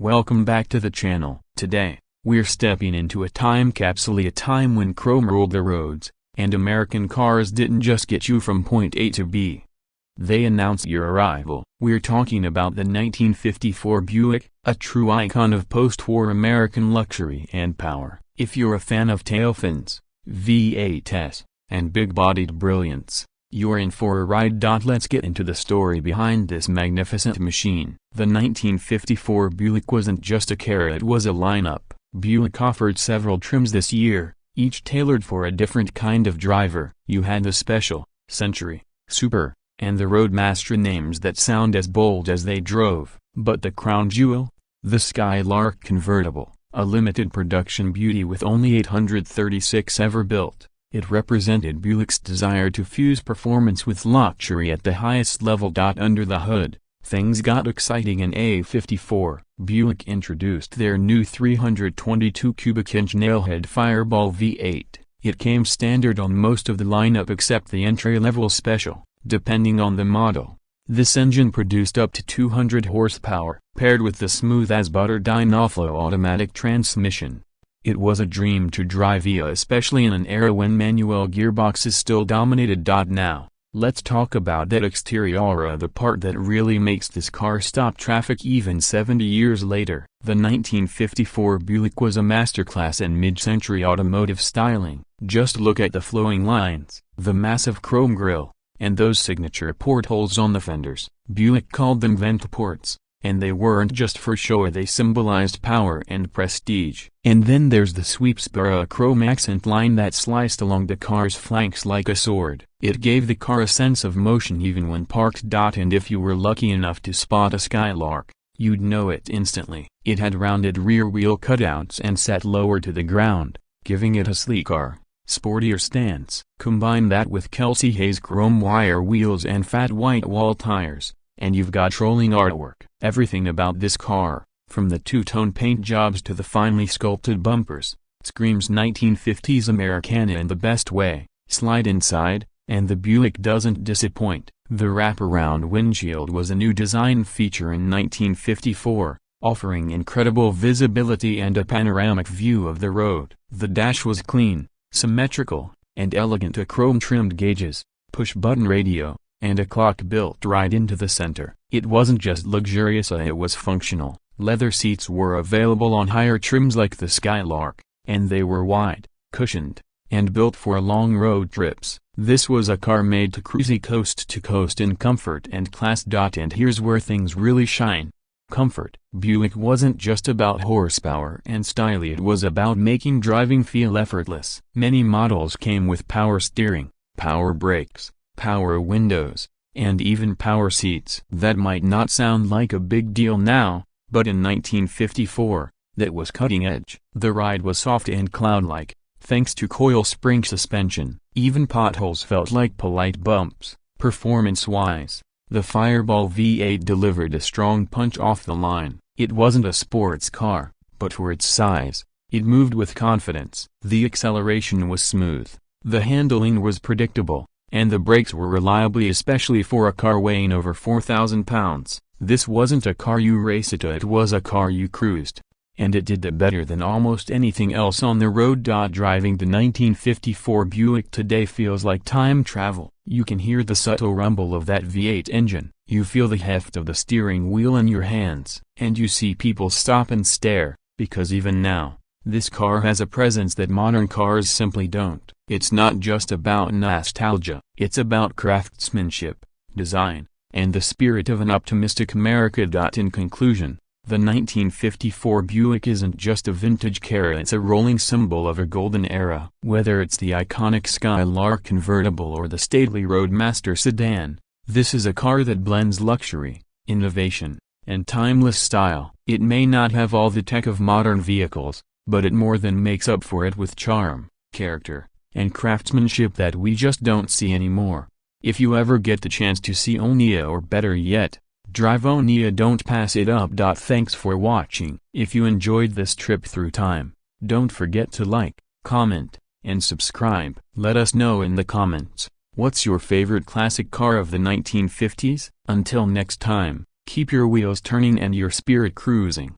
Welcome back to the channel. Today, we're stepping into a time capsule, a time when chrome ruled the roads, and American cars didn't just get you from point A to B. They announced your arrival. We're talking about the 1954 Buick, a true icon of post-war American luxury and power. If you're a fan of tail fins, V8s, and big-bodied brilliance, you're in for a ride. Let's get into the story behind this magnificent machine. The 1954 Buick wasn't just a car, it was a lineup. Buick offered several trims this year, each tailored for a different kind of driver. You had the Special, Century, Super, and the Roadmaster, names that sound as bold as they drove. But the crown jewel? The Skylark convertible, a limited production beauty with only 836 ever built. It represented Buick's desire to fuse performance with luxury at the highest level. Under the hood, things got exciting in A54. Buick introduced their new 322 cubic inch nailhead Fireball V8. It came standard on most of the lineup except the entry-level Special, depending on the model. This engine produced up to 200 horsepower, paired with the smooth-as-butter Dynaflow automatic transmission. It was a dream to drive via, especially in an era when manual gearboxes still dominated. Now, let's talk about that exterior, the part that really makes this car stop traffic even 70 years later. The 1954 Buick was a masterclass in mid-century automotive styling. Just look at the flowing lines, the massive chrome grille, and those signature portholes on the fenders. Buick called them vent ports. And they weren't just for show, they symbolized power and prestige. And then there's the sweep spur, a chrome accent line that sliced along the car's flanks like a sword. It gave the car a sense of motion even when parked. And if you were lucky enough to spot a Skylark, you'd know it instantly. It had rounded rear wheel cutouts and sat lower to the ground, giving it a sleeker, sportier stance. Combine that with Kelsey Hayes chrome wire wheels and fat white wall tires, and you've got trolling artwork. Everything about this car, from the two-tone paint jobs to the finely sculpted bumpers, screams 1950s Americana in the best way. Slide inside, and the Buick doesn't disappoint. The wraparound windshield was a new design feature in 1954, offering incredible visibility and a panoramic view of the road. The dash was clean, symmetrical, and elegant. A chrome-trimmed gauges, push-button radio, and a clock built right into the center. It wasn't just luxurious, it was functional. Leather seats were available on higher trims like the Skylark, and they were wide, cushioned, and built for long road trips. This was a car made to cruise coast to coast in comfort and class. And here's where things really shine. Comfort. Buick wasn't just about horsepower and style, it was about making driving feel effortless. Many models came with power steering, power brakes, power windows, and even power seats. That might not sound like a big deal now, but in 1954, that was cutting edge. The ride was soft and cloud-like, thanks to coil spring suspension. Even potholes felt like polite bumps. Performance-wise, the Fireball V8 delivered a strong punch off the line. It wasn't a sports car, but for its size, it moved with confidence. The acceleration was smooth, the handling was predictable, and the brakes were reliably, especially for a car weighing over 4,000 pounds. This wasn't a car you race it was a car you cruised. And it did that better than almost anything else on the road. Driving the 1954 Buick today feels like time travel. You can hear the subtle rumble of that V8 engine. You feel the heft of the steering wheel in your hands. And you see people stop and stare, because even now, this car has a presence that modern cars simply don't. It's not just about nostalgia. It's about craftsmanship, design, and the spirit of an optimistic America. In conclusion, the 1954 Buick isn't just a vintage car, it's a rolling symbol of a golden era. Whether it's the iconic Skylark convertible or the stately Roadmaster sedan, this is a car that blends luxury, innovation, and timeless style. It may not have all the tech of modern vehicles, but it more than makes up for it with charm, character, and craftsmanship that we just don't see anymore. If you ever get the chance to see Onia, or better yet, drive Onia, don't pass it up. Thanks for watching. If you enjoyed this trip through time, don't forget to like, comment, and subscribe. Let us know in the comments, what's your favorite classic car of the 1950s? Until next time, keep your wheels turning and your spirit cruising.